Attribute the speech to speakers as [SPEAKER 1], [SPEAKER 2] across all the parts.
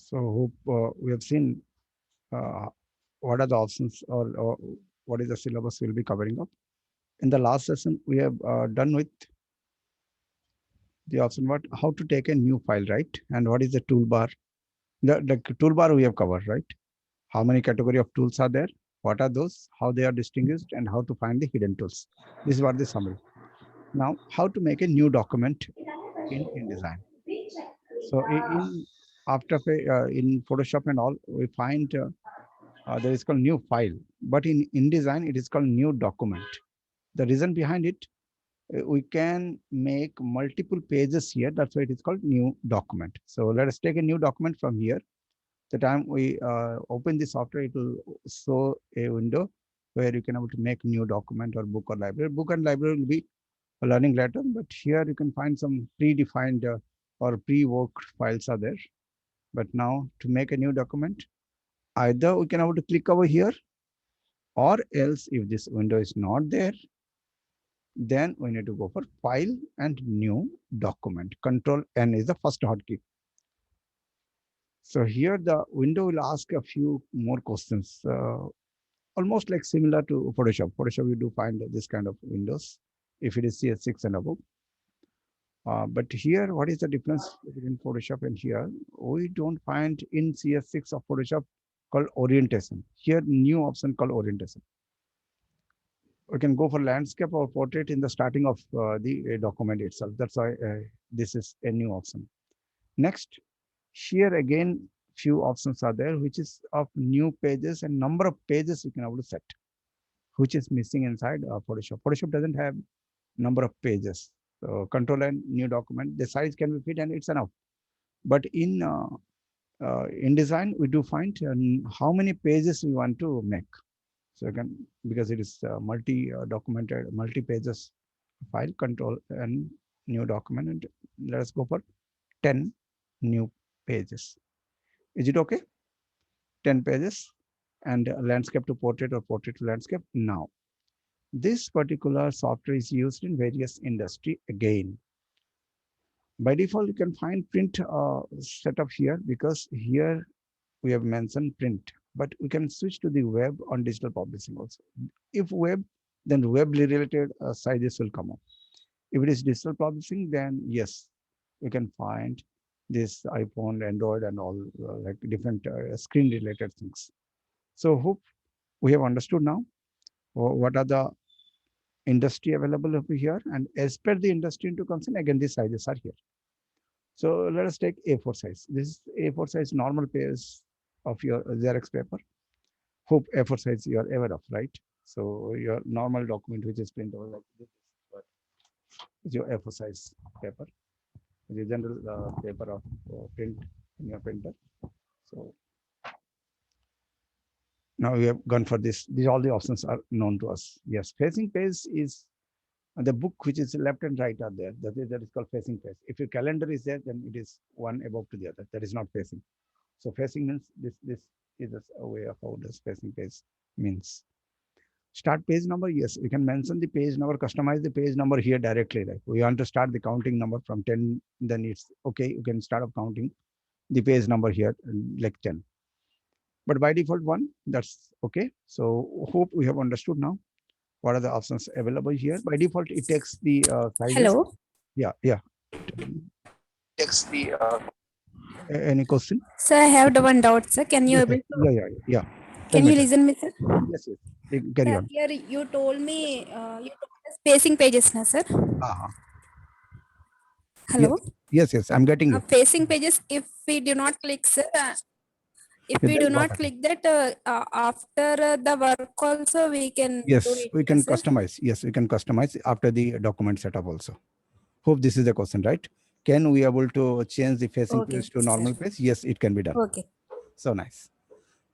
[SPEAKER 1] So hope we have seen uh, what are the options, or what is the syllabus we'll be covering up. In the last session, we have done with the option what how to take a new file, right? And what is the toolbar? The toolbar we have covered, right? How many category of tools are there? What are those? How they are distinguished, and how to find the hidden tools. This is what the summary. Now, how to make a new document in InDesign. So in After in Photoshop and all, we find there is called new file, but in InDesign it is called new document. The reason behind it, we can make multiple pages here. That's why it is called new document. So let us take a new document from here. The time we open the software, it will show a window where you can able to make new document or book or library. Book and library will be a learning later, but here you can find some predefined or pre-worked files are there. But now to make a new document, either we can able to click over here, or else if this window is not there, then we need to go for file and new document. Control N is the first hotkey. So here the window will ask a few more questions, almost like similar to Photoshop. Photoshop, you do find this kind of windows if it is CS6 and above. But here, what is the difference between Photoshop and here? We don't find in CS6 of Photoshop called orientation. Here, new option called orientation. We can go for landscape or portrait in the starting of the document itself. That's why this is a new option. Next, here again, few options are there, which is of new pages and number of pages you can able to set, which is missing inside Photoshop. Photoshop doesn't have number of pages. So control and new document, the size can be fit and it's enough. But in InDesign, we do find how many pages we want to make. So again, because it is multi-documented, multi-pages file, control and new document, and let us go for 10 new pages. Is it okay? 10 pages and landscape to portrait or portrait to landscape. Now, this particular software is used in various industry again. By default, you can find print setup here because here we have mentioned print, but we can switch to the web on digital publishing also. If web, then web related sizes will come up. If it is digital publishing, then yes, we can find this iPhone, Android, and all like different screen related things. So hope we have understood now what are the industry available over here, and as per the industry into concern, again these sizes are here. So let us take A4 size. This is A4 size normal page of your Xerox paper. Hope A4 size you are aware of, right? So your normal document which is printable like this is your A4 size paper, the general paper of print in your printer. So now we have gone for this. These all the options are known to us. Yes, facing page is the book which is left and right are there. That is called facing page. If your calendar is there, then it is one above to the other. That is not facing. So facing means this is a way of how the facing page means. Start page number. Yes, we can mention the page number, customize the page number here directly. Like we want to start the counting number from 10, then it's okay. You can start up counting the page number here like 10. But by default one, that's okay. So hope we have understood now what are the options available here. By default, it takes the sizes.
[SPEAKER 2] Hello.
[SPEAKER 1] Yeah, yeah. Takes the any question?
[SPEAKER 2] Sir, I have the one doubt, sir. Can you
[SPEAKER 1] Yes,
[SPEAKER 2] able to
[SPEAKER 1] yeah, yeah, yeah. Tell
[SPEAKER 2] can
[SPEAKER 1] me,
[SPEAKER 2] you
[SPEAKER 1] tell.
[SPEAKER 2] listen me, sir?
[SPEAKER 1] Yes, yes. Carry
[SPEAKER 2] Sir,
[SPEAKER 1] on.
[SPEAKER 2] here you told me you told us facing pages, na, sir?
[SPEAKER 1] Uh-huh. Yes,
[SPEAKER 2] Hello.
[SPEAKER 1] yes, yes. I'm getting you.
[SPEAKER 2] Facing pages. If we do not click, sir, if
[SPEAKER 1] Okay,
[SPEAKER 2] we
[SPEAKER 1] then
[SPEAKER 2] do
[SPEAKER 1] what
[SPEAKER 2] not
[SPEAKER 1] happened?
[SPEAKER 2] click that, after the work also we can do
[SPEAKER 1] Yes,
[SPEAKER 2] it,
[SPEAKER 1] we
[SPEAKER 2] na,
[SPEAKER 1] can
[SPEAKER 2] sir.
[SPEAKER 1] customize. Yes, we can customize after the document setup also. Hope this is the question, right? Can we able to change the facing
[SPEAKER 2] Okay,
[SPEAKER 1] page to
[SPEAKER 2] okay, sir.
[SPEAKER 1] normal page? Yes, it can be done.
[SPEAKER 2] Okay.
[SPEAKER 1] So nice.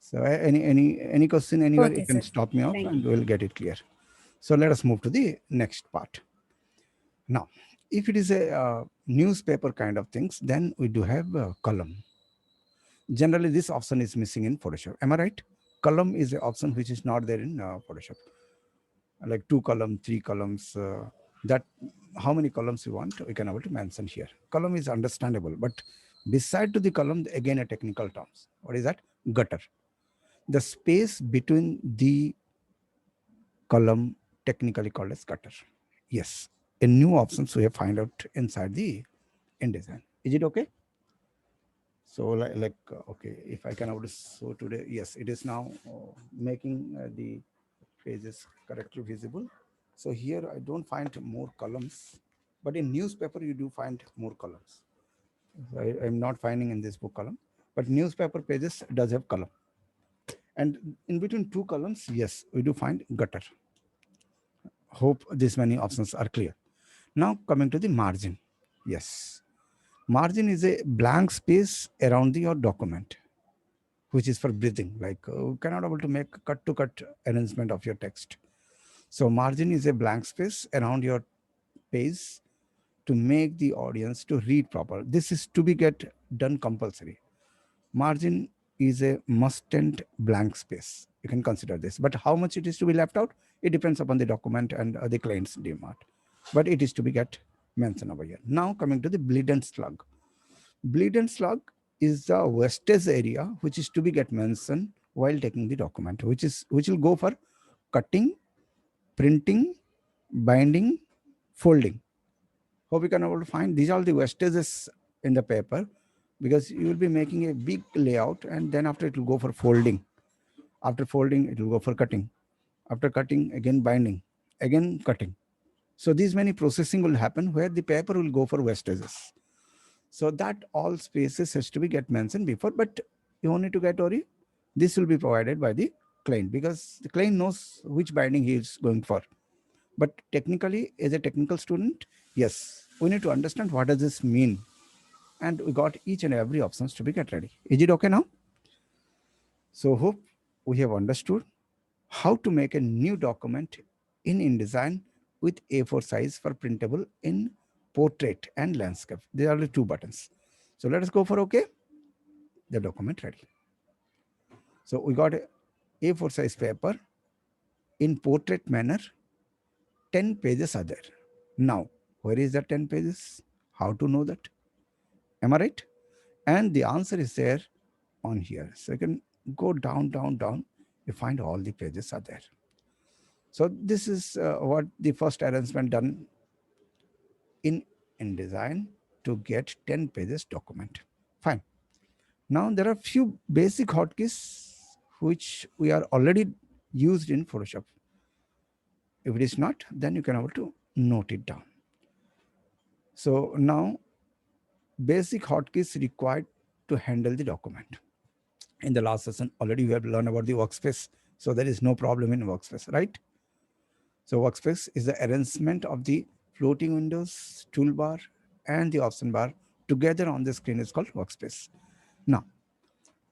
[SPEAKER 1] So any question anywhere, you
[SPEAKER 2] Okay,
[SPEAKER 1] can
[SPEAKER 2] sir.
[SPEAKER 1] stop me off
[SPEAKER 2] Thank
[SPEAKER 1] and
[SPEAKER 2] you.
[SPEAKER 1] we'll get it clear. So let us move to the next part. Now, if it is a newspaper kind of things, then we do have a column. Generally, this option is missing in Photoshop. Am I right? Column is an option which is not there in Photoshop. Like 2 columns, 3 columns. That how many columns you want, we can able to mention here. Column is understandable, but Beside to the column, again a technical terms. What is that? Gutter. The space between the column technically called as gutter. Yes, a new options we have find out inside the InDesign. Is it okay? So okay, if I can able to show today, yes, it is now making the pages correctly visible. So here I don't find more columns, but in newspaper you do find more columns. I'm not finding in this book column, but newspaper pages does have column. And in between two columns, yes, we do find gutter. Hope these many options are clear. Now coming to the margin. Yes, margin is a blank space around your document, which is for breathing. Like you cannot able to make cut to cut arrangement of your text. So margin is a blank space around your page to make the audience to read proper. This is to be get done compulsory. Margin is a must-end blank space. You can consider this, but how much it is to be left out, it depends upon the document and the client's demand. But it is to be get mentioned over here. Now coming to the bleed and slug. Bleed and slug is the wastage area which is to be get mentioned while taking the document, which will go for cutting, printing, binding, folding. Hope you can able to find these are the wastages in the paper, because you will be making a big layout and then after it will go for folding. After folding, it will go for cutting. After cutting, again binding, again cutting. So these many processing will happen where the paper will go for wastages. So that all spaces has to be get mentioned before, but you only to get worry. This will be provided by the client because the client knows which binding he is going for. But technically, as a technical student, yes, we need to understand what does this mean. And we got each and every options to be get ready. Is it okay now? So hope we have understood how to make a new document in InDesign with A4 size for printable in portrait and landscape. There are the two buttons. So let us go for okay. The document ready. So we got a A4 size paper in portrait manner. 10 pages are there. Now, where is the 10 pages? How to know that? Am I right? And the answer is there on here. So you can go down, down, down. You find all the pages are there. So this is what the first arrangement done in InDesign to get 10 pages document. Fine. Now there are few basic hotkeys which we are already used in Photoshop. If it is not, then you can able to note it down. So now basic hotkeys required to handle the document. In the last session, already we have learned about the workspace. So there is no problem in workspace, right? So workspace is the arrangement of the floating windows, toolbar, and the option bar together on the screen is called workspace. Now,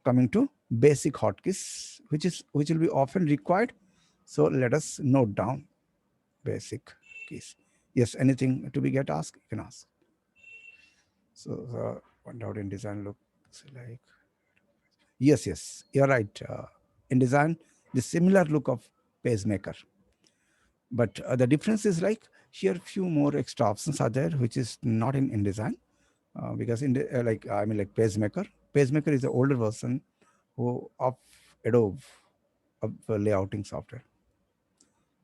[SPEAKER 1] coming to basic hotkeys, which will be often required. So let us note down basic keys. Yes, anything to be get asked, you can ask. So one out in design looks like. Yes, you're right. In design, the similar look of pacemaker. But the difference is like here few more extra options are there, which is not in InDesign. Because in the, like pacemaker is the older version of Adobe of layouting software.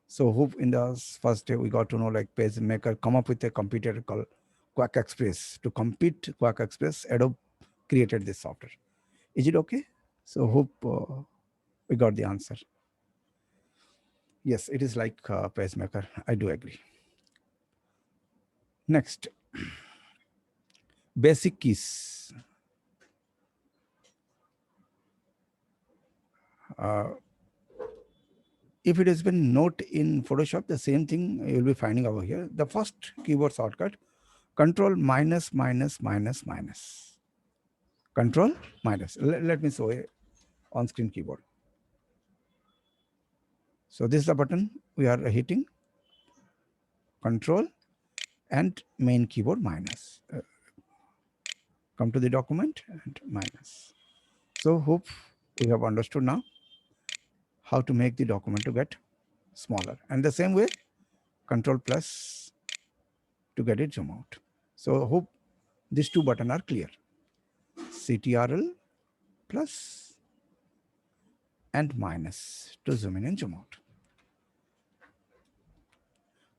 [SPEAKER 1] So hope in the first day we got to know like pacemaker come up with a computer called Quack Express. To compete Quack Express, Adobe created this software. Is it okay? So hope we got the answer. Yes, it is like pacemaker. I do agree. Next, basic keys. If it has been note in Photoshop, the same thing you'll be finding over here. The first keyboard shortcut, Control minus minus minus minus. Control minus. Let me show a on-screen keyboard. So this is the button we are hitting. Control and main keyboard minus. Come to the document and minus. So hope we have understood now how to make the document to get smaller. And the same way, Control plus to get it zoom out. So hope these two buttons are clear. CTRL plus and minus to zoom in and zoom out.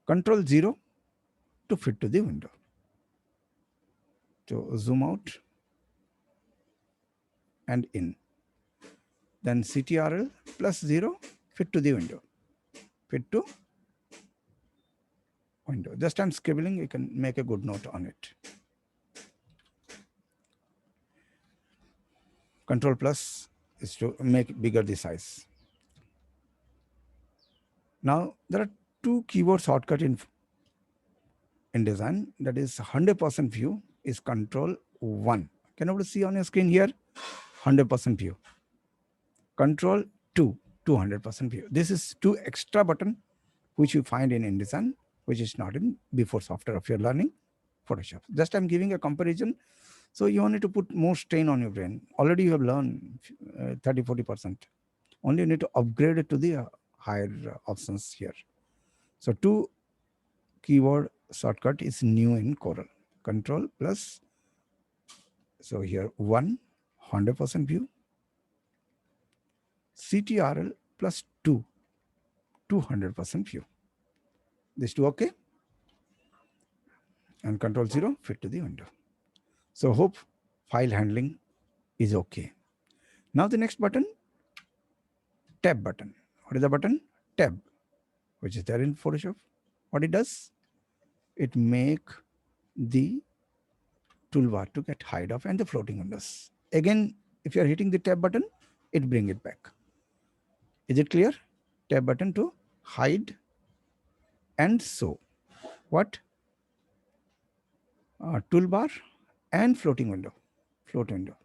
[SPEAKER 1] Control 0 to fit to the window. To zoom out and in. Then CTRL plus 0, fit to the window. Fit to window. Just I'm scribbling, you can make a good note on it. Control plus is to make bigger the size. Now there are two keyboard shortcut in design. That is 100% view is Control 1. Can you see on your screen here? 100% view. Control 2, 200% view. This is two extra button which you find in InDesign, which is not in before software of your learning Photoshop. Just I'm giving a comparison. So you need to put more strain on your brain. Already you have learned 30-40%. Only you need to upgrade it to the higher options here. So two keyword shortcut is new in Corel. Control plus. So here 1, 100% view. CTRL plus 2, 200% view. These two okay. And Control 0, fit to the window. So hope file handling is okay. Now the next button, tab button. What is the button? Tab, which is there in Photoshop. What it does? It make the toolbar to get hide off and the floating windows. Again, if you are hitting the tab button, it bring it back. Is it clear? Tab button to hide and show. What? Toolbar and floating window. Float window.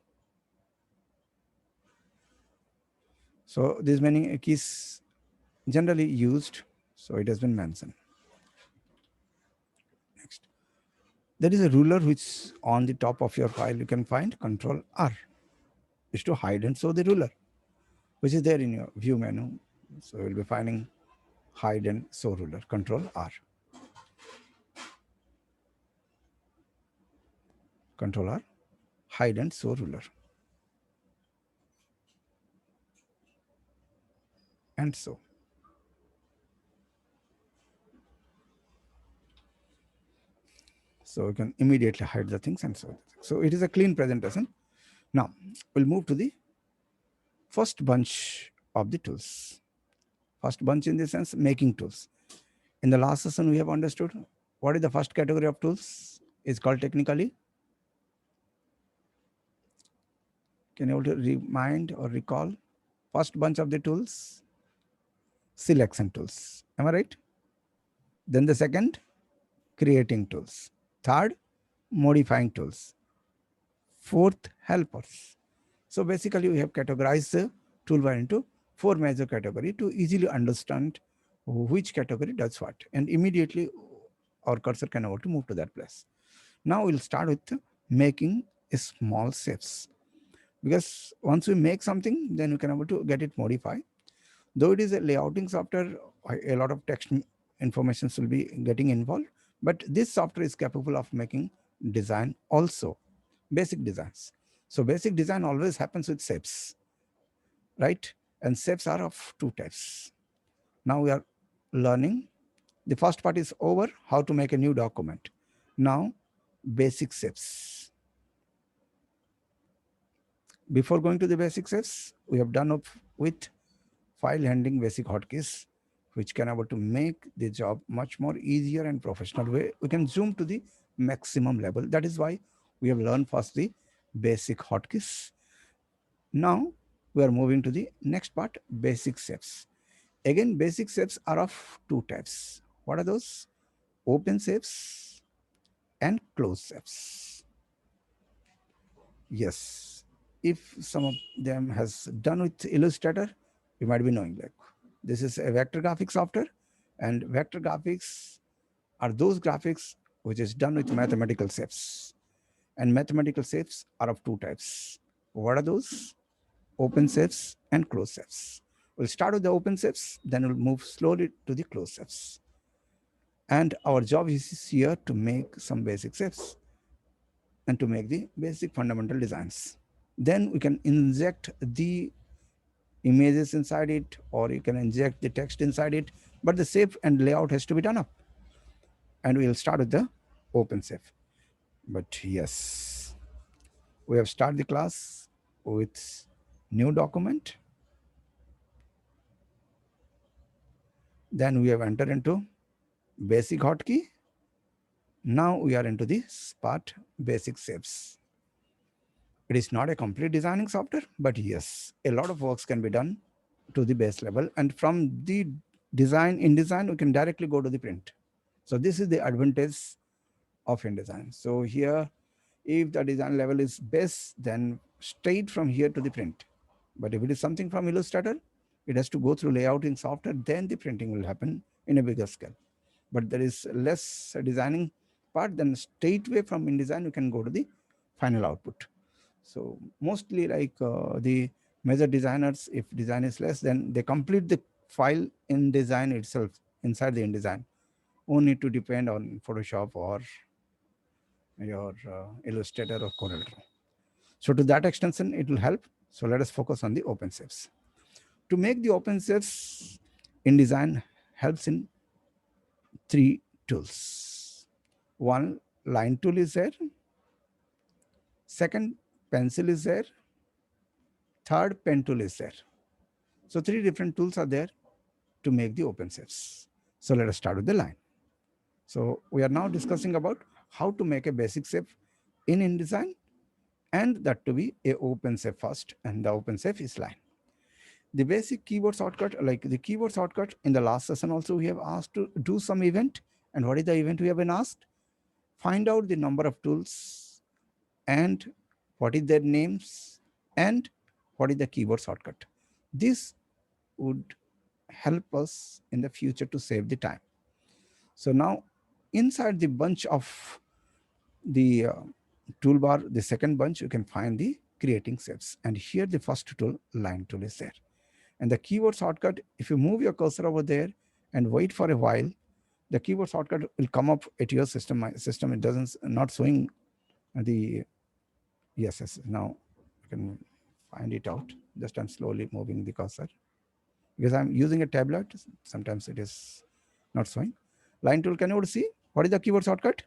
[SPEAKER 1] So these many keys generally used. So it has been mentioned. Next. There is a ruler which on the top of your file you can find. Control R is to hide and show the ruler, which is there in your view menu. So you'll be finding hide and show ruler. Control R. Control R, hide and show ruler. And so. So you can immediately hide the things and so. So it is a clean presentation. Now we'll move to the first bunch of the tools. First bunch in the sense making tools. In the last session we have understood what is the first category of tools is called technically. Can you remind or recall? First bunch of the tools, selection tools. Am I right? Then the second, creating tools. Third, modifying tools. Fourth, helpers. So basically we have categorized the toolbar into 4 major categories to easily understand which category does what. And immediately our cursor can over to move to that place. Now we'll start with making small shapes. Because once we make something, then we can able to get it modified. Though it is a layouting software, a lot of text information will be getting involved. But this software is capable of making design also, basic designs. So basic design always happens with shapes, right? And shapes are of 2 types. Now we are learning. The first part is over, how to make a new document. Now, basic shapes. Before going to the basic shapes, we have done up with file handling basic hotkeys, which can able to make the job much more easier and professional way. We can zoom to the maximum level. That is why we have learned first the basic hotkeys. Now we are moving to the next part, basic shapes. Again, basic shapes are of 2 types. What are those? Open shapes and closed shapes. Yes, if some of them has done with Illustrator, you might be knowing like this is a vector graphics software, and vector graphics are those graphics which is done with mathematical shapes. And mathematical shapes are of 2 types. What are those? Open shapes and closed shapes. We'll start with the open shapes, then we'll move slowly to the closed shapes. And our job is here to make some basic shapes and to make the basic fundamental designs. Then we can inject the images inside it, or you can inject the text inside it, but the shape and layout has to be done up. And we'll start with the OpenShape. But yes, we have started the class with new document. Then we have entered into basic hotkey. Now we are into the part basic shapes. It is not a complete designing software, but yes, a lot of works can be done to the base level. And from the design, InDesign, we can directly go to the print. So this is the advantage of InDesign. So here, if the design level is base, then straight from here to the print. But if it is something from Illustrator, it has to go through layouting software, then the printing will happen in a bigger scale. But there is less designing part, then straightway from InDesign, you can go to the final output. So mostly like the major designers, if design is less, then they complete the file in design itself inside the InDesign. Won't need to depend on Photoshop or your Illustrator or CorelDRAW. So to that extension, it will help. So let us focus on the OpenShapes. To make the OpenShapes, InDesign helps in 3 tools. One, line tool is there. Second, pencil is there. Third, pen tool is there. So 3 different tools are there to make the OpenShapes. So let us start with the line. So we are now discussing about how to make a basic shape in InDesign, and that to be a OpenShape first, and the OpenShape is line. The basic keyboard shortcut, like the keyboard shortcut in the last session also, we have asked to do some event. And what is the event we have been asked? Find out the number of tools and what is their names and what is the keyboard shortcut. This would help us in the future to save the time. So now inside the bunch of the toolbar, the second bunch, you can find the creating shapes. And here the first tool, line tool, is there. And the keyboard shortcut, if you move your cursor over there and wait for a while, the keyboard shortcut will come up at your system. My system, it doesn't, not showing the, yes, now you can find it out. Just I'm slowly moving the cursor. Because I'm using a tablet, sometimes it is not showing. Line tool, can you see? What is the keyboard shortcut?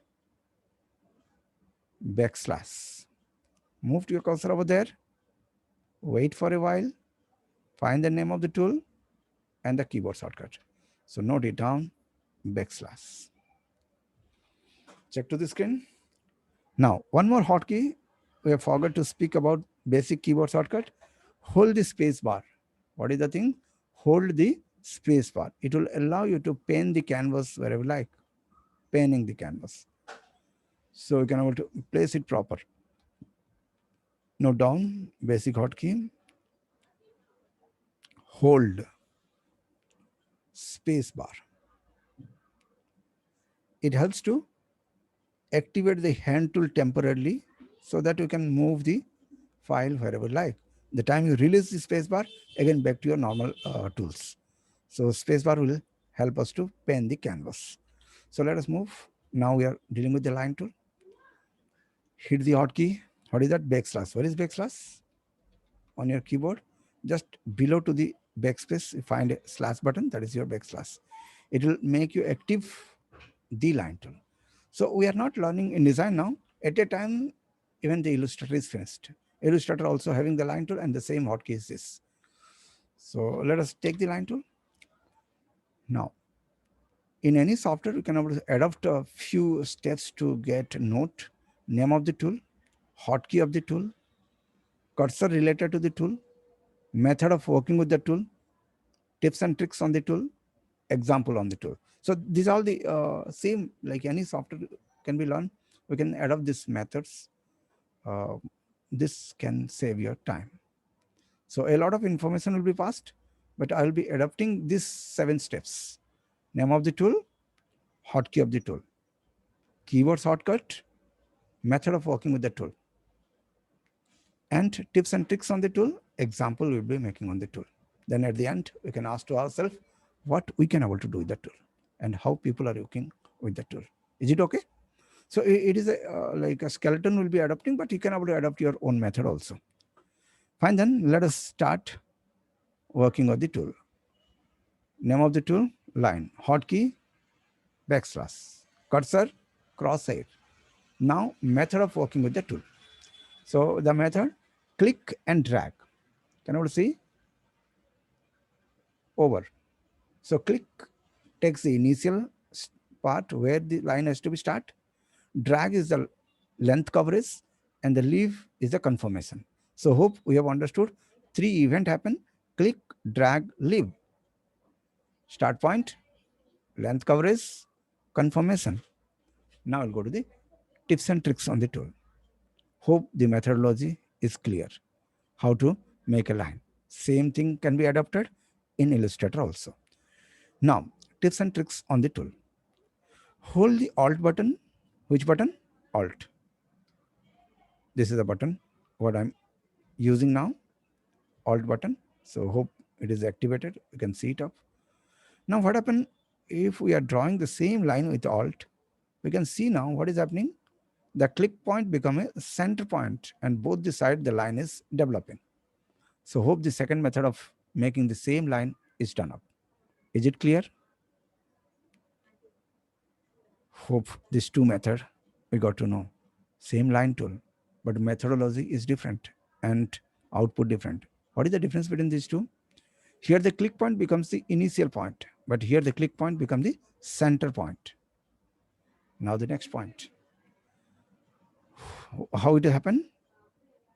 [SPEAKER 1] Backslash. Move to your cursor over there. Wait for a while. Find the name of the tool and the keyboard shortcut. So note it down, backslash. Check to the screen. Now, one more hotkey. We have forgot to speak about basic keyboard shortcut. Hold the space bar. What is the thing? Hold the space bar. It will allow you to paint the canvas wherever you like. Painting the canvas. So you can able to place it proper. Note down basic hotkey. Hold space bar. It helps to activate the hand tool temporarily so that you can move the file wherever you like. The time you release the space bar, again back to your normal tools. So space bar will help us to paint the canvas. So let us move. Now we are dealing with the line tool. Hit the hotkey. What is that? Backslash. Where is backslash? On your keyboard, just below to the backspace, you find a slash button. That is your backslash. It will make you active the line tool. So we are not learning InDesign now. At a time, even the Illustrator is finished. Illustrator also having the line tool and the same hotkey is this. So let us take the line tool. Now, in any software, you can adopt a few steps to get note, name of the tool, hotkey of the tool, cursor related to the tool, method of working with the tool, tips and tricks on the tool, example on the tool. So these are all the same, like any software can be learned. We can adopt these methods. This can save your time. So a lot of information will be passed, but I will be adapting these 7 steps. Name of the tool, hotkey of the tool, keyboard shortcut, method of working with the tool, and tips and tricks on the tool, example we'll be making on the tool. Then at the end, we can ask to ourselves what we can able to do with the tool and how people are working with the tool. Is it okay? So it is like a skeleton will be adapting, but you can able to adapt your own method also. Fine, then let us start working on the tool. Name of the tool, line. Hotkey, backslash. Cursor, crosshair. Now, method of working with the tool. So the method, click and drag. Can you see? Over. So click takes the initial part where the line has to be start. Drag is the length coverage and the leave is the confirmation. So hope we have understood. 3 event happen. Click, drag, leave. Start point, length coverage, confirmation. Now I'll go to the tips and tricks on the tool. Hope the methodology is clear. How to make a line. Same thing can be adopted in Illustrator also. Now, tips and tricks on the tool. Hold the Alt button. Which button? Alt. This is the button what I'm using now. Alt button. So hope it is activated. You can see it up. Now what happens if we are drawing the same line with Alt? We can see now what is happening. The click point become a center point and both the side the line is developing. So hope the second method of making the same line is done up. Is it clear? Hope these two method we got to know. Same line tool, but methodology is different and output different. What is the difference between these two? Here the click point becomes the initial point, but here the click point becomes the center point. Now the next point. How it happen?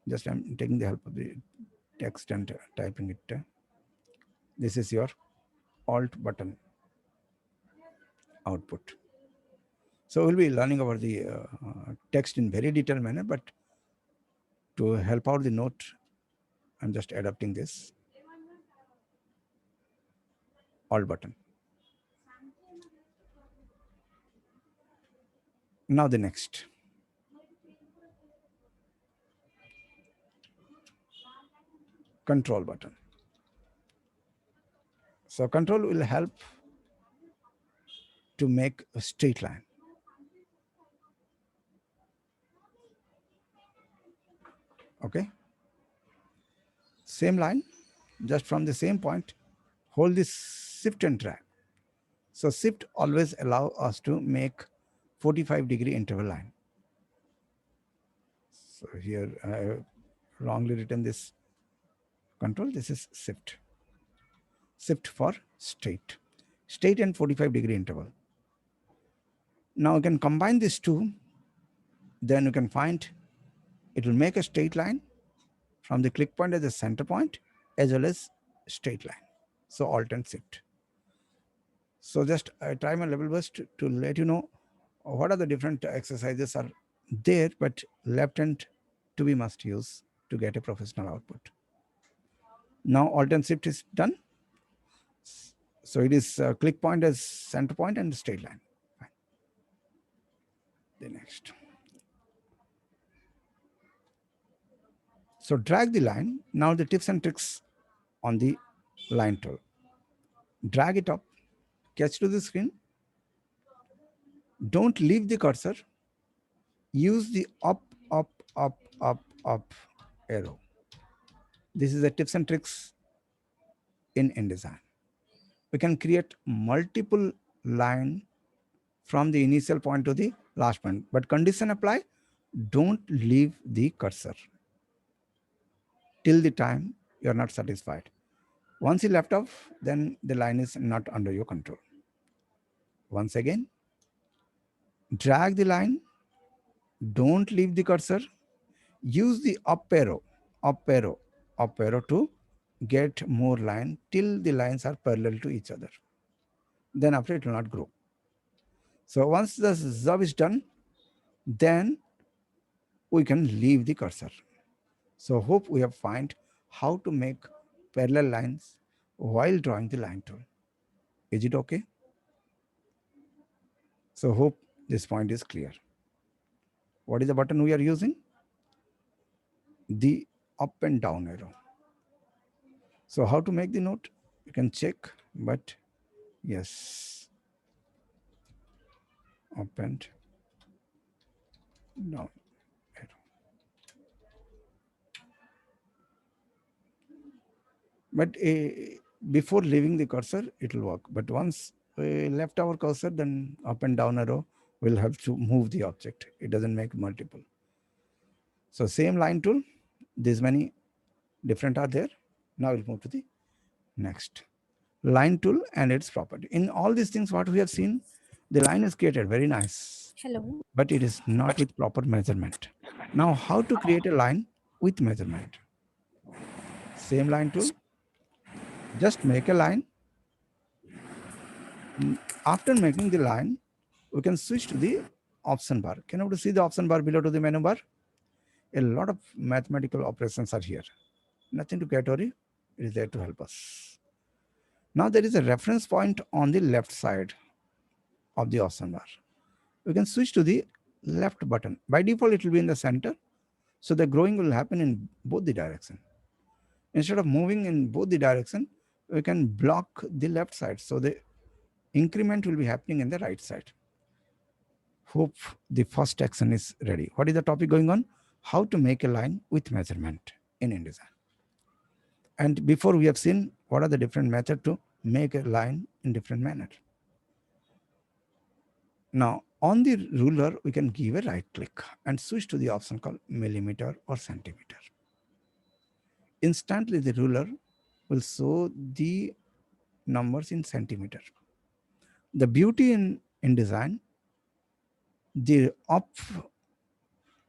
[SPEAKER 1] Just I'm taking the help of the text and typing it. This is your Alt button output. So we'll be learning about the text in very detailed manner, but to help out the note, I'm just adapting this Alt button. Now the next. Control button. So control will help to make a straight line. Okay. Same line, just from the same point, hold this shift and drag. So shift always allow us to make 45-degree interval line. So here I have wrongly written this control. This is shift. Shift for straight. Straight and 45-degree interval. Now you can combine these two. Then you can find it will make a straight line from the click point as a center point as well as straight line. So Alt and Shift. So just I try my level best to let you know what are the different exercises are there, but left hand to be must use to get a professional output. Now Alt and Shift is done. So it is click point as center point and straight line. Fine. The next. So drag the line. Now the tips and tricks on the line tool. Drag it up, catch to the screen. Don't leave the cursor. Use the up, up, up, up, up arrow. This is the tips and tricks in InDesign. We can create multiple line from the initial point to the last point, but condition apply, don't leave the cursor till the time you are not satisfied. Once you left off, then the line is not under your control. Once again, drag the line, don't leave the cursor, use the up arrow, up arrow, up arrow to get more line till the lines are parallel to each other. Then after it will not grow. So once the job is done, then we can leave the cursor. So hope we have find how to make parallel lines while drawing the line tool. Is it okay? So hope this point is clear. What is the button we are using? The up and down arrow. So how to make the note? You can check, but yes, up and down arrow. But before leaving the cursor, it will work. But once we left our cursor, then up and down arrow will have to move the object. It doesn't make multiple. So same line tool, these many different are there. Now we'll move to the next. Line tool and its property. In all these things, what we have seen, the line is created, very nice.
[SPEAKER 2] Hello.
[SPEAKER 1] But it is not with proper measurement. Now, how to create a line with measurement? Same line tool, just make a line. After making the line, we can switch to the option bar. Can you see the option bar below to the menu bar? A lot of mathematical operations are here. Nothing to get worried. It is there to help us. Now there is a reference point on the left side of the option bar. We can switch to the left button. By default, it will be in the center. So the growing will happen in both the direction. Instead of moving in both the direction, we can block the left side. So the increment will be happening in the right side. Hope the first action is ready. What is the topic going on? How to make a line with measurement in InDesign. And before we have seen what are the different methods to make a line in different manner. Now on the ruler, we can give a right click and switch to the option called millimeter or centimeter. Instantly the ruler will show the numbers in centimeter. The beauty in InDesign, the up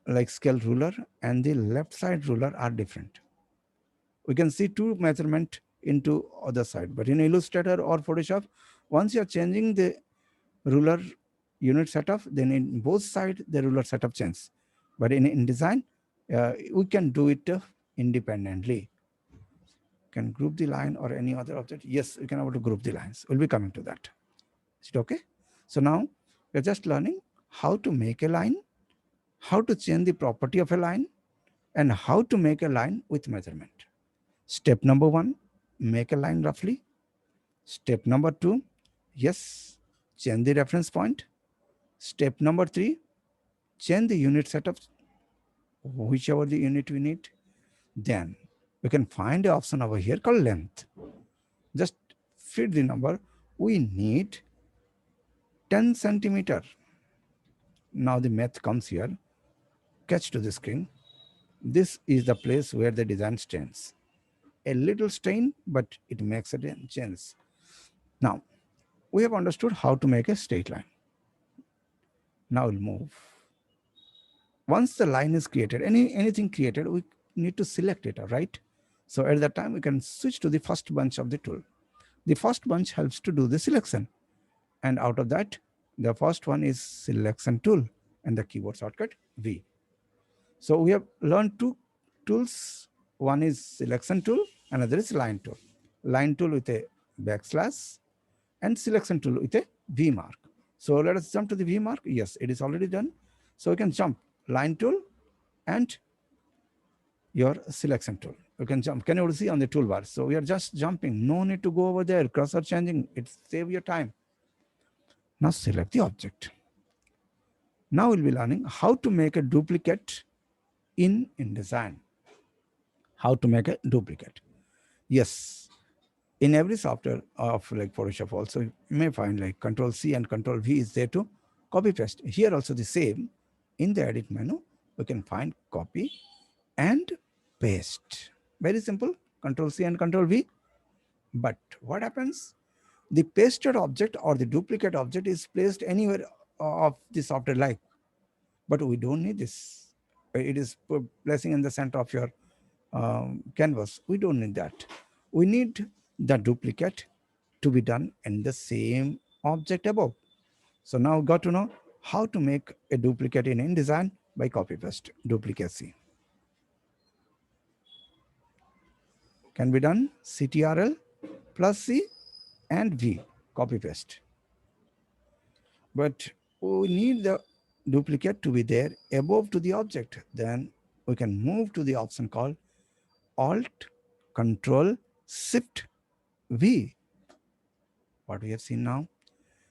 [SPEAKER 1] like scale ruler and the left side ruler are different. We can see two measurement into other side, but in Illustrator or Photoshop, once you are changing the ruler unit setup, then in both sides the ruler setup changes. But in InDesign, we can do it independently. Can group the line or any other object. Yes, we can able to group the lines. We'll be coming to that. Is it okay? So now we're just learning how to make a line, how to change the property of a line, and how to make a line with measurement. Step number 1, make a line roughly. Step number 2, yes, change the reference point. Step number 3, change the unit setup, whichever the unit we need. Then we can find the option over here called length. Just feed the number. We need 10 centimeter. Now the math comes here. Catch to the screen. This is the place where the design stands. A little strain, but it makes a change. Now, we have understood how to make a straight line. Now we'll move. Once the line is created, anything created, we need to select it, right? So at that time, we can switch to the first bunch of the tool. The first bunch helps to do the selection. And out of that, the first one is selection tool and the keyboard shortcut V. So we have learned two tools. One is selection tool, another is line tool. Line tool with a backslash and selection tool with a V mark. So let us jump to the V mark. Yes, it is already done. So we can jump line tool and your selection tool. You can jump. Can you see on the toolbar? So we are just jumping. No need to go over there. Cursor changing. It saves your time. Now select the object. Now we'll be learning how to make a duplicate in InDesign. How to make a duplicate. Yes, in every software of like Photoshop also, you may find like Control C and Control V is there to copy paste. Here also the same. In the edit menu, we can find copy and paste. Very simple, Control C and Control V. But what happens? The pasted object or the duplicate object is placed anywhere of the software like, but we don't need this. It is placing in the center of your canvas. We don't need that. We need the duplicate to be done in the same object above. So now got to know how to make a duplicate in InDesign by copy paste, duplicacy. Can be done CTRL plus C and V, copy paste. But we need the duplicate to be there above to the object. Then we can move to the option called Alt, Control, Shift, V. What we have seen now,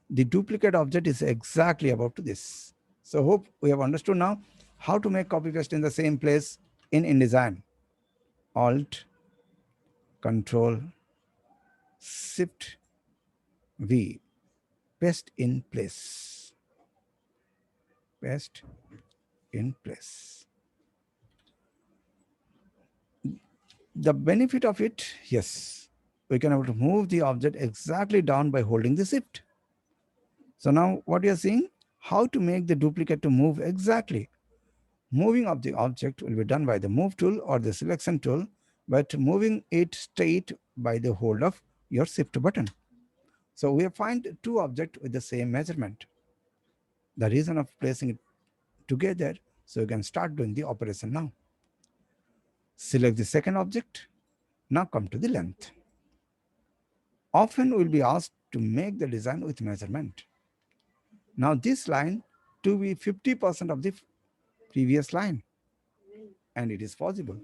[SPEAKER 1] the duplicate object is exactly above to this. So hope we have understood now how to make copy paste in the same place in InDesign. Alt, Control Shift V, paste in place. Paste in place. The benefit of it, yes, we can able to move the object exactly down by holding the shift. So now what you are seeing, how to make the duplicate to move exactly. Moving of the object will be done by the move tool or the selection tool, but moving it straight by the hold of your shift button. So we have find two objects with the same measurement. The reason of placing it together, so you can start doing the operation now. Select the second object. Now come to the length. Often we'll be asked to make the design with measurement. Now this line to be 50% of the previous line, and it is possible.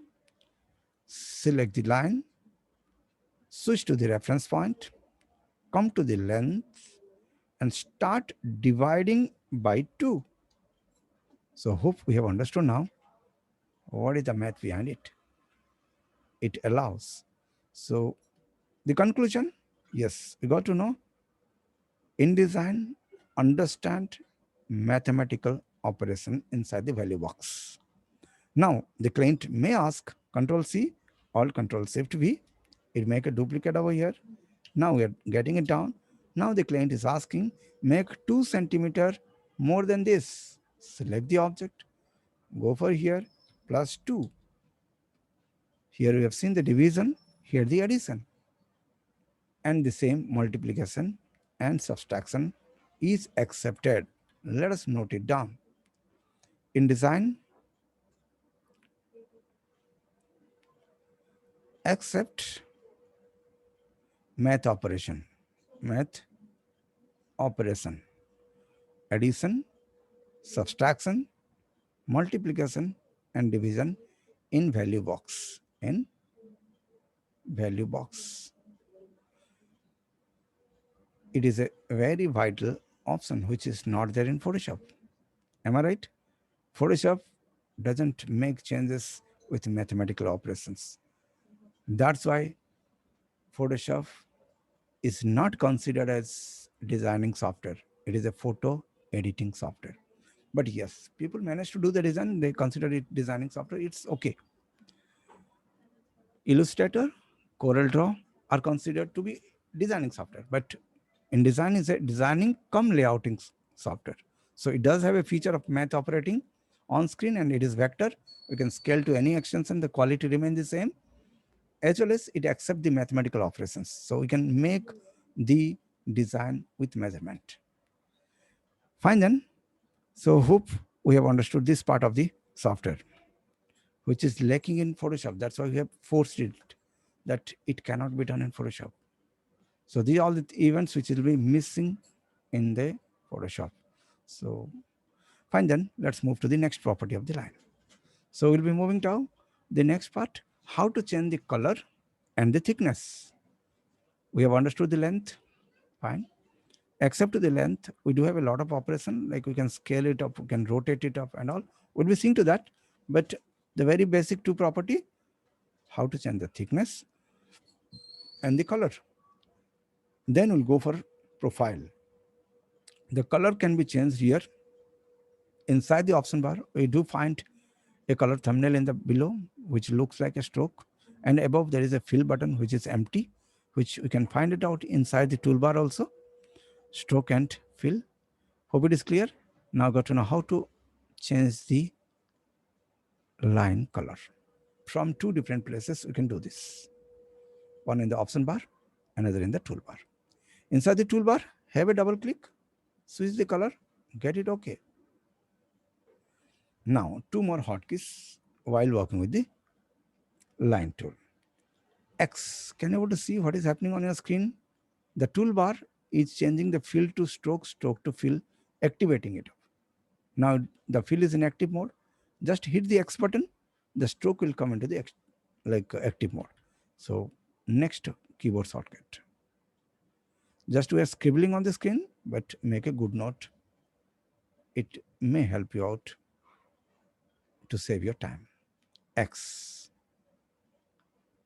[SPEAKER 1] Select the line, switch to the reference point, come to the length and start dividing by 2. So hope we have understood now what is the math behind it. It allows. So the conclusion, yes, we got to know InDesign understand mathematical operation inside the value box. Now the client may ask Control C or Control Shift V. It make a duplicate over here. Now we are getting it down. Now the client is asking make 2 centimeter more than this. Select the object, go for here plus 2. Here we have seen the division, here the addition. And the same multiplication and subtraction is accepted. Let us note it down. InDesign, accept math operation, addition, subtraction, multiplication, and division in value box. It is a very vital option which is not there in Photoshop. Am I right? Photoshop doesn't make changes with mathematical operations. That's why Photoshop is not considered as designing software. It is a photo editing software. But yes, people manage to do the design, they consider it designing software. It's okay. Illustrator, CorelDRAW are considered to be designing software, but InDesign is a designing come layouting software. So it does have a feature of math operating on screen, and it is vector. You can scale to any extension, the quality remains the same, as well as it accepts the mathematical operations. So we can make the design with measurement. Fine then. So hope we have understood this part of the software, which is lacking in Photoshop. That's why we have forced it, that it cannot be done in Photoshop. So these are all the events which will be missing in the Photoshop. So fine then, let's move to the next property of the line. So we'll be moving to the next part, how to change the color and the thickness. We have understood the length, fine. Except to the length, we do have a lot of operation, like we can scale it up, we can rotate it up and all. We'll be seeing to that. But the very basic two property, how to change the thickness and the color. Then we'll go for profile. The color can be changed here. Inside the option bar, we do find a color thumbnail in the below, which looks like a stroke. And above there is a fill button, which is empty, which we can find it out inside the toolbar also. Stroke and fill. Hope it is clear. Now got to know how to change the line color. From two different places, we can do this. One in the option bar, another in the toolbar. Inside the toolbar, have a double click, switch the color, get it okay. Now, two more hotkeys while working with the line tool. X, can you able to see what is happening on your screen? The toolbar is changing the fill to stroke, stroke to fill, activating it. Now the fill is in active mode. Just hit the X button, the stroke will come into the active mode. So next keyboard shortcut. Just we are scribbling on the screen, but make a good note. It may help you out to save your time. X.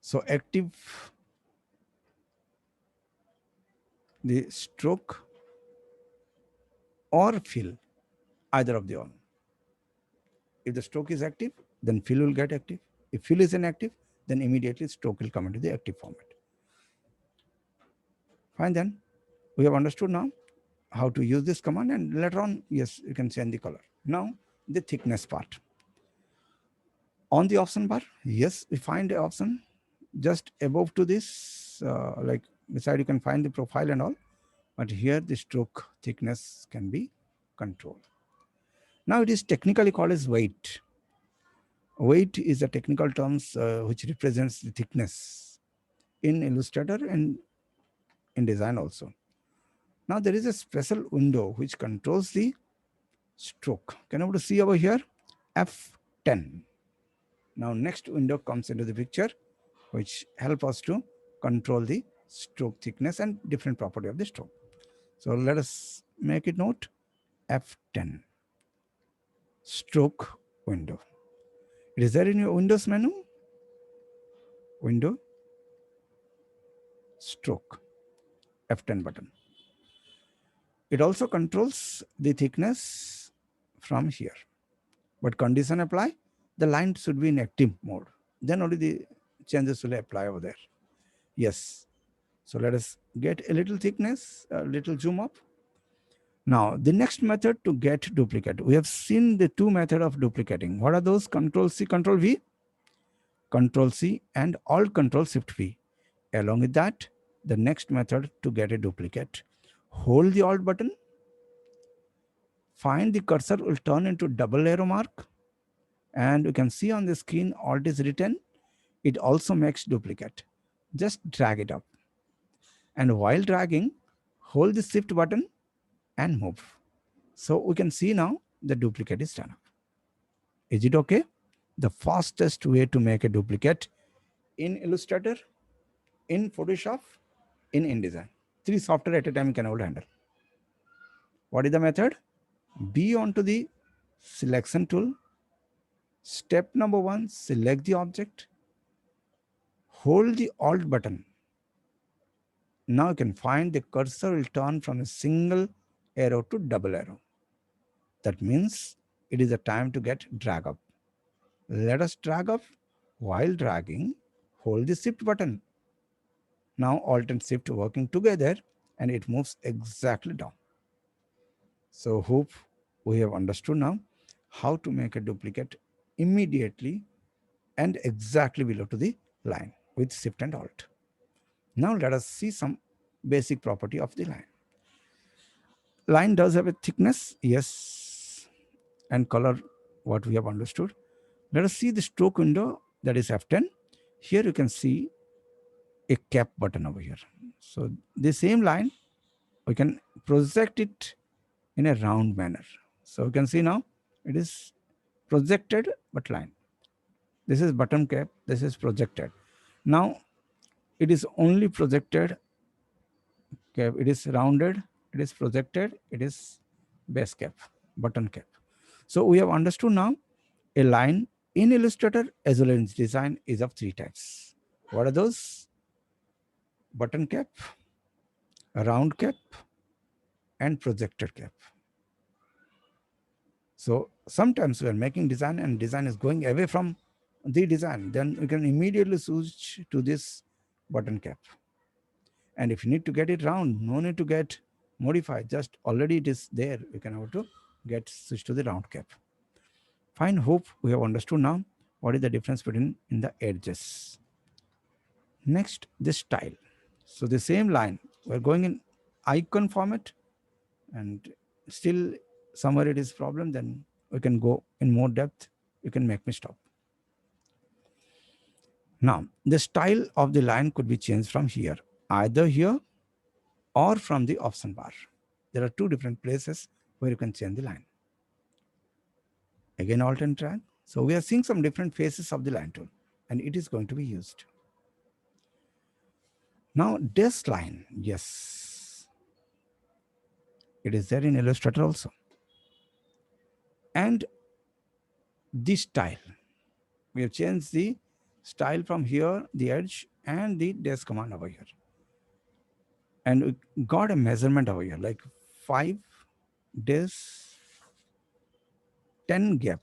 [SPEAKER 1] So active the stroke or fill, either of the all. If the stroke is active, then fill will get active. If fill is inactive, then immediately stroke will come into the active format. Fine, then we have understood now how to use this command, and later on, yes, you can change the color. Now the thickness part. On the option bar, yes, we find the option just above to this, like beside you can find the profile and all, but here the stroke thickness can be controlled. Now it is technically called as weight. Weight is a technical terms which represents the thickness in Illustrator and in design also. Now there is a special window which controls the stroke. Can you see over here? F10. Now next window comes into the picture, which help us to control the stroke thickness and different property of the stroke. So let us make it note F10, stroke window. It is there in your Windows menu, window, stroke, F10 button. It also controls the thickness from here, but condition apply, the line should be in active mode. Then only the changes will apply over there. Yes. So let us get a little thickness, a little zoom up. Now, the next method to get duplicate. We have seen the two methods of duplicating. What are those? Control C, Control V, Control C, and Alt Control Shift V. Along with that, the next method to get a duplicate. Hold the Alt button. Find the cursor will turn into double arrow mark. And you can see on the screen, Alt is written. It also makes duplicate. Just drag it up. And while dragging, hold the Shift button and move. So we can see now the duplicate is done. Is it okay? The fastest way to make a duplicate in Illustrator, in Photoshop, in InDesign. 3 software at a time you can hold handle. What is the method? Be onto the selection tool. Step number 1, select the object. Hold the Alt button. Now you can find the cursor will turn from a single arrow to double arrow. That means it is a time to get drag up. Let us drag up. While dragging, hold the Shift button. Now Alt and Shift working together and it moves exactly down. So hope we have understood now how to make a duplicate immediately and exactly below to the line with Shift and Alt. Now let us see some basic property of the line. Line does have a thickness, yes, and color, what we have understood. Let us see the stroke window, that is F10. Here you can see a cap button over here. So the same line, we can project it in a round manner. So you can see now it is projected but line. This is bottom cap, this is projected. Now it is only projected cap, it is rounded, it is projected, it is base cap, button cap. So we have understood now a line in Illustrator as well as design is of 3 types. What are those? Button cap, round cap, and projected cap. So sometimes we are making design and design is going away from the design, then we can immediately switch to this button cap. And if you need to get it round, no need to get modified, just already it is there. We can have to get switch to the round cap. Fine, hope we have understood now what is the difference between in the edges. Next, the style. So the same line, we're going in icon format and still somewhere it is problem, then we can go in more depth. You can make me stop. Now, the style of the line could be changed from here, either here or from the option bar. There are 2 different places where you can change the line. Again, Alt and drag. So we are seeing some different faces of the line tool, and it is going to be used. Now, this line, yes, it is there in Illustrator also. And the style, we have changed the style from here, the edge, and the dash command over here. And we got a measurement over here, like 5 days, 10 gap.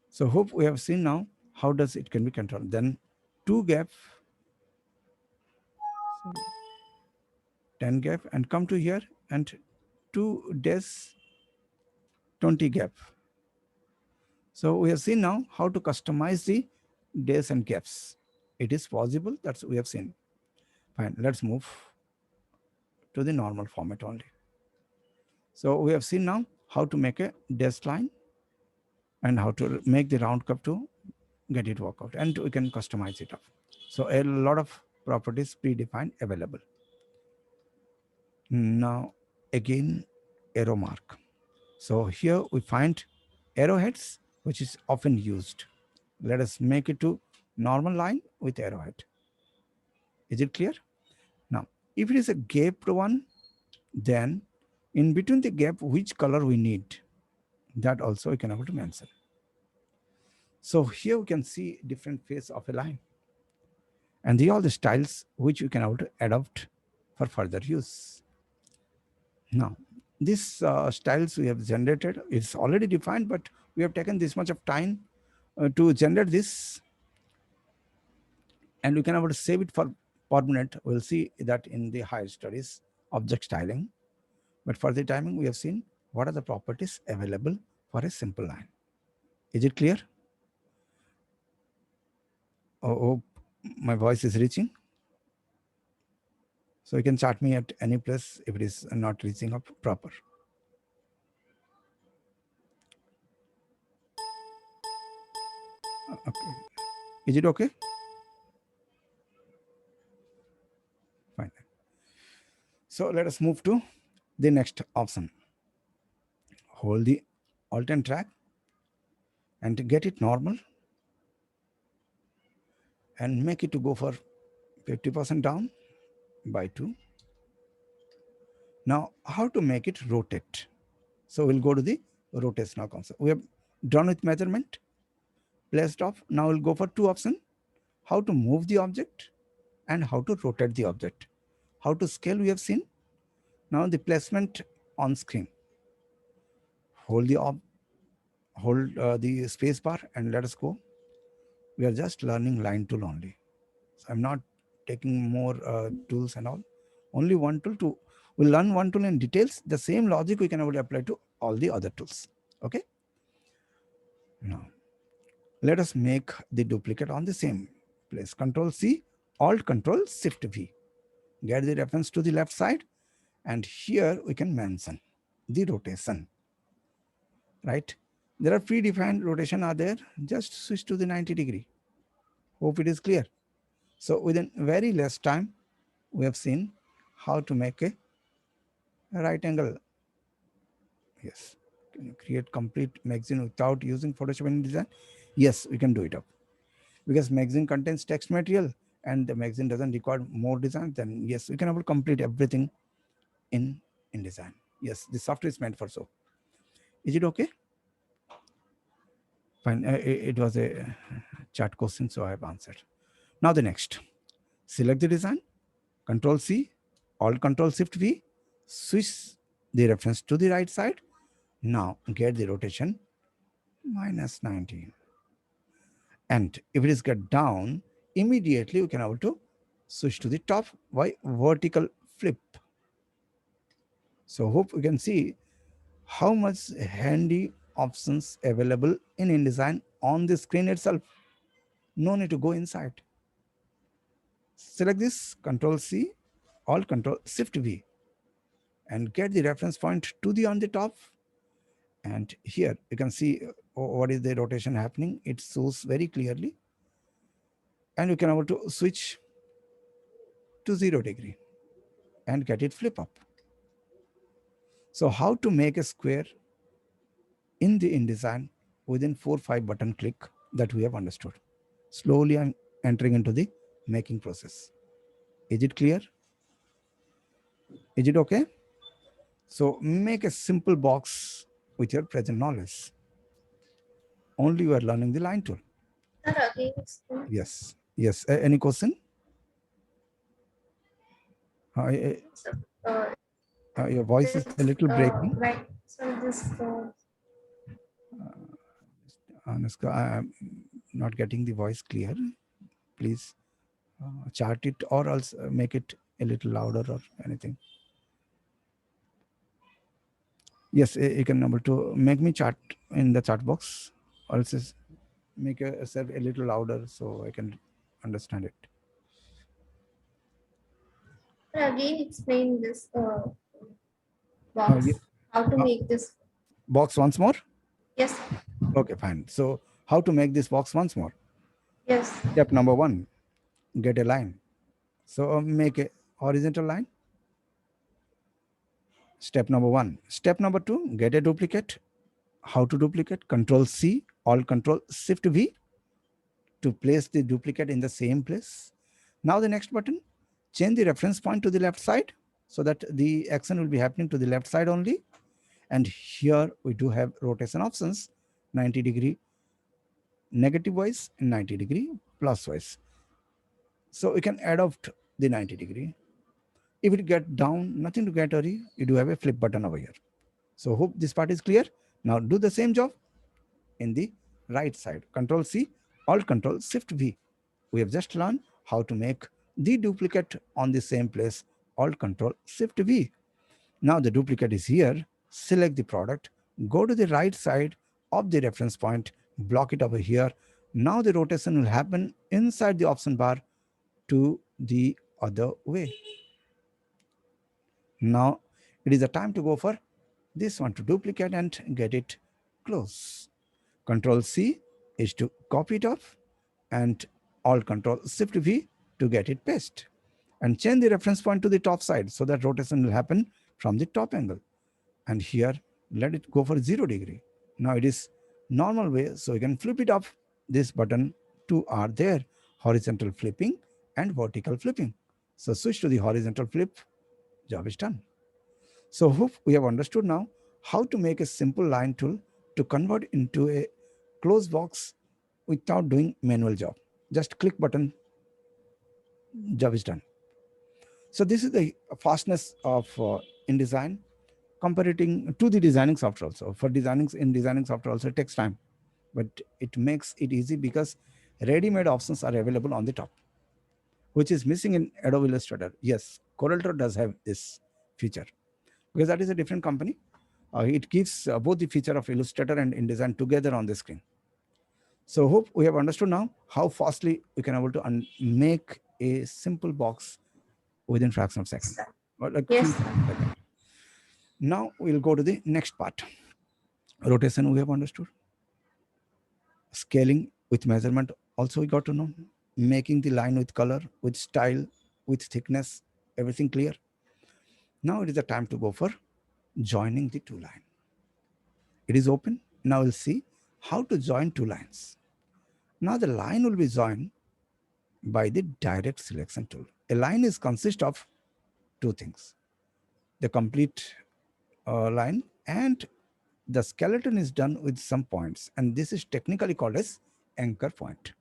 [SPEAKER 1] So hope we have seen now how does it can be controlled. Then 2 gap, 10 gap, and come to here and 2 days, 20 gap. So we have seen now how to customize the days and gaps. It is possible. That's we have seen. Fine. Let's move to the normal format only. So we have seen now how to make a dash line and how to make the round cup to get it work out, and we can customize it up. So a lot of properties predefined available. Now again, arrow mark. So here we find arrowheads, which is often used. Let us make it to normal line with arrowhead. Is it clear? Now, if it is a gapped one, then in between the gap, which color we need, that also we can able to mention. So here we can see different face of a line. And these are the styles which we can able to adopt for further use. Now, these styles we have generated, it's already defined, but we have taken this much of time to generate this, and we can able to save it for permanent. We'll see that in the higher studies, object styling. But for the timing, we have seen what are the properties available for a simple line. Is it clear? Oh, my voice is reaching. So you can chat me at any place if it is not reaching up proper. Okay. Is it okay? Fine. So let us move to the next option. Hold the Alt and track and get it normal and make it to go for 50% down by 2. Now, how to make it rotate? So we'll go to the rotational concept. We have done with measurement, placed off. Now we'll go for 2 options: how to move the object and how to rotate the object. How to scale we have seen. Now the placement on screen. Hold the space bar and let us go. We are just learning line tool only. So I'm not taking more tools and all. Only one tool we'll learn one tool in details. The same logic we can apply to all the other tools. Okay. Now let us make the duplicate on the same place. Control C, Alt Control Shift V. Get the reference to the left side, and here we can mention the rotation. Right? There are predefined rotation are there. Just switch to the 90 degree. Hope it is clear. So within very less time, we have seen how to make a right angle. Yes. Can you create complete magazine without using Photoshop in design? Yes, we can do it up. Because magazine contains text material and the magazine doesn't require more design, then yes, we can able to complete everything in InDesign. Yes, the software is meant for so. Is it okay? Fine. It was a chat question, so I have answered. Now the next. Select the design, Control C, Alt Control Shift V, switch the reference to the right side. Now get the rotation -19. And if it is get down, immediately we can able to switch to the top by vertical flip. So hope you can see how much handy options available in InDesign on the screen itself. No need to go inside. Select this, Control C, Alt Control Shift V, and get the reference point to the on the top. And here you can see what is the rotation happening. It shows very clearly. And you can able to switch to 0 degree and get it flip up. So how to make a square in the InDesign within 4-5 button click that we have understood. Slowly I'm entering into the making process. Is it clear? Is it okay? So make a simple box with your present knowledge. Only you are learning the line tool. Yes. Yes. Any question? I,
[SPEAKER 3] So, uh,
[SPEAKER 1] your voice is
[SPEAKER 3] this,
[SPEAKER 1] a little breaking.
[SPEAKER 3] right, so this,
[SPEAKER 1] Anushka, I'm not getting the voice clear. Please chart it or else make it a little louder or anything. Yes, you can number two. Make me chart in the chat box. Or else make yourself a little louder so I can understand it.
[SPEAKER 3] again explain this
[SPEAKER 1] Yeah,
[SPEAKER 3] box, how to
[SPEAKER 1] uh,
[SPEAKER 3] make this.
[SPEAKER 1] box once more.
[SPEAKER 3] Yes,
[SPEAKER 1] Okay, fine. So how to make this box once more?
[SPEAKER 3] yes,
[SPEAKER 1] Step number one, get a line. So make a horizontal line. Step number one. Step number two, get a duplicate. How to duplicate? Control C, Alt Control Shift V to place the duplicate in the same place. Now the next button, change the reference point to the left side so that the action will be happening to the left side only. And here we do have rotation options, 90-degree negative wise and 90-degree plus wise. So we can adopt the 90-degree. If it get down, nothing to get worry, you do have a flip button over here. So hope this part is clear. Now do the same job in the right side. Control C, Alt Control Shift V. We have just learned how to make the duplicate on the same place. Alt Control Shift V. Now the duplicate is here. Select the product. Go to the right side of the reference point. Block it over here. Now the rotation will happen inside the option bar to the other way. Now it is the time to go for this one to duplicate and get it close. Control C is to copy it off and Alt Control Shift V to get it paste. And change the reference point to the top side so that rotation will happen from the top angle. And here, let it go for 0-degree. Now it is normal way, so you can flip it up. This button two are there, horizontal flipping and vertical flipping. So switch to the horizontal flip, job is done. So hope we have understood now how to make a simple line tool to convert into a closed box without doing manual job. Just click button, job is done. So this is the fastness of InDesign comparing to the designing software also. For designing in designing software also it takes time, but it makes it easy because ready-made options are available on the top, which is missing in Adobe Illustrator. Yes, CorelDRAW does have this feature because that is a different company. It gives both the feature of Illustrator and InDesign together on the screen. So hope we have understood now how fastly we can able to make a simple box within fraction of second, or like
[SPEAKER 3] yes,
[SPEAKER 1] few seconds. Now we'll go to the next part. Rotation we have understood. Scaling with measurement also we got to know. Making the line with color, with style, with thickness, everything clear. Now it is the time to go for joining the two lines. It is open. Now we'll see how to join two lines. Now the line will be joined by the direct selection tool. A line is consist of two things: the complete line and the skeleton is done with some points, and this is technically called as anchor point.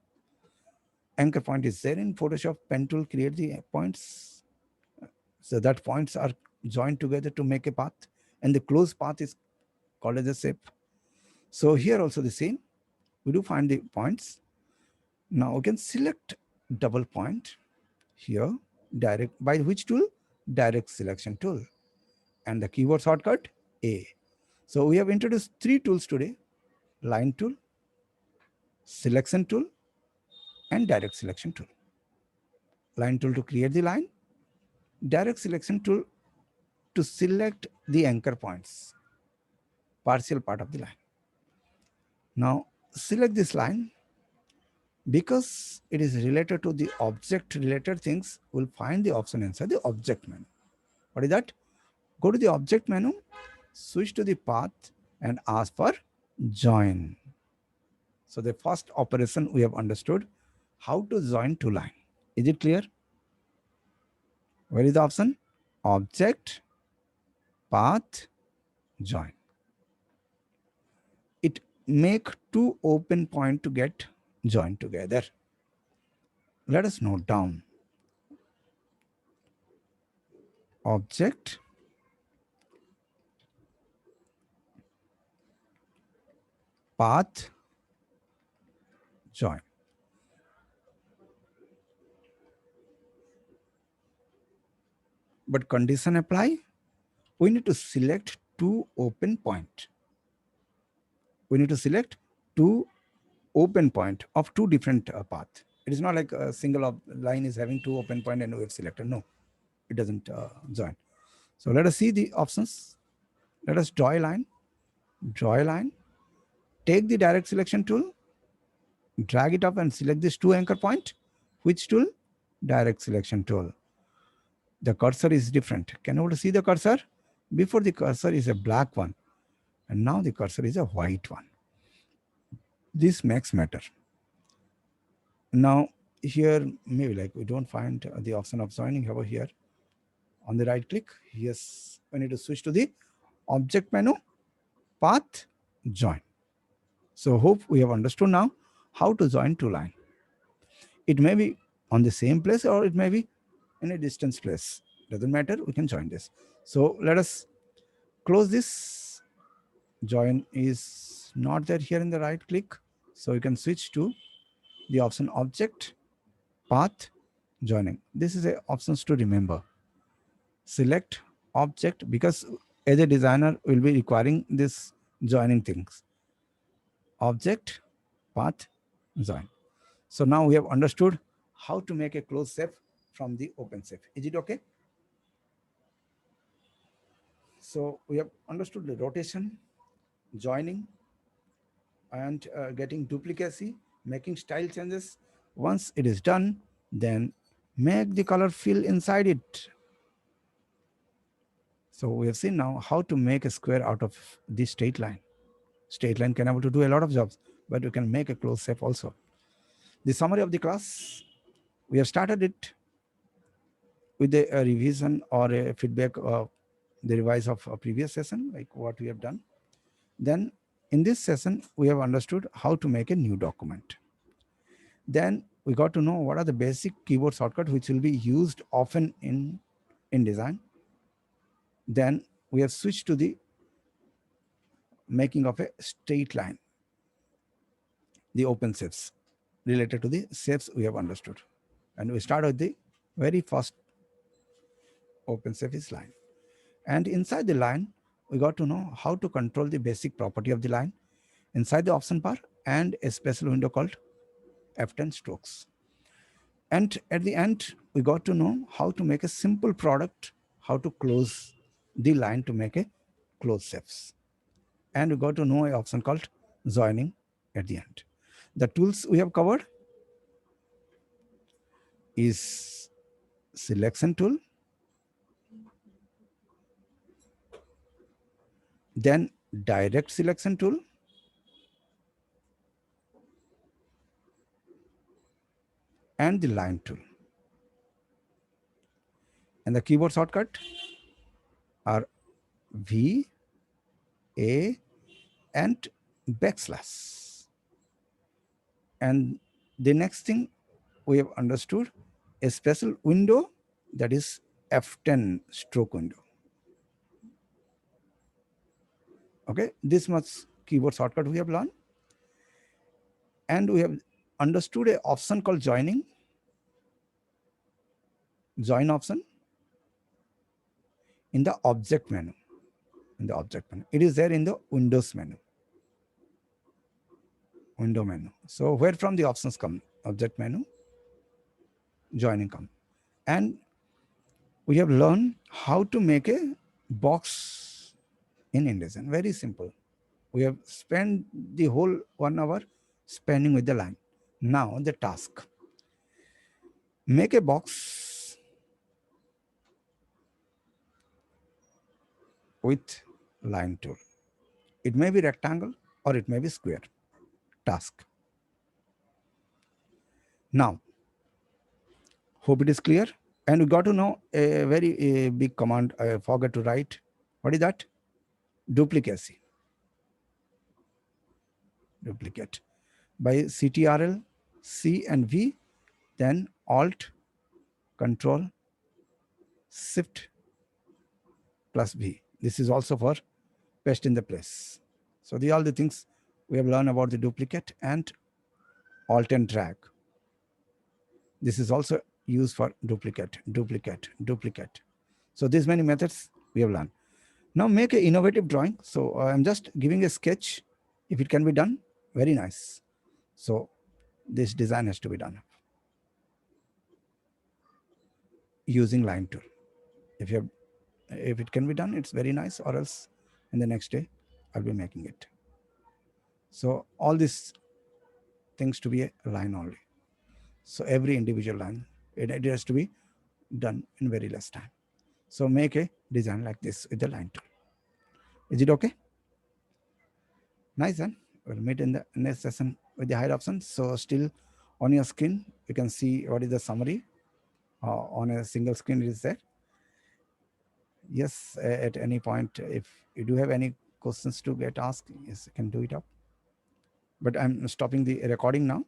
[SPEAKER 1] Anchor point is there in Photoshop. Pen tool create the points, so that points are joined together to make a path, and the closed path is called as a shape. So here also the same. We do find the points. Now we can select double point here, direct by which tool? Direct selection tool, and the keyboard shortcut A. So we have introduced three tools today: line tool, selection tool, and direct selection tool. Line tool to create the line, direct selection tool to select the anchor points, partial part of the line. Now select this line. Because it is related to the object related things, we'll find the option inside the object menu. What is that? Go to the object menu, switch to the path and ask for join. So the first operation we have understood how to join two lines. Is it clear? Where is the option? Object, path, join. It make two open point to get joined together. Let us note down. object, path, join. But condition apply, we need to select two open point. We need to select two open point of two different path. It is not like a single line is having two open point and we have selected. No, it doesn't join. So let us see the options. Let us draw a line, take the direct selection tool, drag it up and select this two anchor point. Which tool? Direct selection tool. The cursor is different. Can you see the cursor? Before the cursor is a black one, and now the cursor is a white one. This makes matter. Now here, maybe like we don't find the option of joining over here. On the right click, yes, we need to switch to the object menu, path, join. So hope we have understood now how to join two lines. It may be on the same place or it may be in a distance place. Doesn't matter, we can join this. So let us close this. Join is not there here in the right click. So you can switch to the option object, path, joining. This is a options to remember. Select object, because as a designer will be requiring this joining things. Object, path, join. So now we have understood how to make a closed shape from the open shape. Is it okay? So we have understood the rotation, joining, and getting duplicacy, making style changes. Once it is done, then make the color fill inside it. So we have seen now how to make a square out of this straight line. Straight line can able to do a lot of jobs, but you can make a closed shape also. The summary of the class, we have started it with a revision or a feedback of the revise of a previous session, like what we have done. Then in this session, we have understood how to make a new document. Then we got to know what are the basic keyboard shortcuts which will be used often in design. Then we have switched to the making of a straight line, the open shapes related to the shapes we have understood. And we start with the very first open shape is line. And inside the line, we got to know how to control the basic property of the line inside the option bar and a special window called F10 strokes. And at the end, we got to know how to make a simple product, how to close the line to make a closed shapes. And we got to know an option called joining at the end. The tools we have covered is selection tool, then direct selection tool, and the line tool. And the keyboard shortcut are V, A, and backslash. And the next thing we have understood, a special window, that is F10 stroke window. Okay, this much keyboard shortcut we have learned. And we have understood an option called joining, join option in the object menu. In the object menu, it is there in the Windows menu, window menu. So where from the options come? Object menu, joining come. And we have learned how to make a box in InDesign. Very simple. We have spent the whole 1 hour spanning with the line. Now the task. Make a box with line tool. It may be rectangle or it may be square. Task. Now, hope it is clear. And we got to know a very big command I forgot to write. What is that? Duplicacy. Duplicate. By CTRL, C and V, then Alt, Control, Shift, plus B. This is also for paste in the place. So these are all the things we have learned about the duplicate and alt and drag. This is also used for duplicate, duplicate, duplicate. So these many methods we have learned. Now make an innovative drawing. So I'm just giving a sketch. If it can be done, very nice. So this design has to be done using line tool. If it can be done, it's very nice, or else in the next day I'll be making it. So all these things to be a line only. So every individual line, it has to be done in very less time. So make a design like this with the line tool. Is it okay? Nice, then we'll meet in the next session with the hide options. So still on your screen, you can see what is the summary. On a single screen it is there. Yes, at any point, if you do have any questions to get asked, yes, you can do it up. But I'm stopping the recording now.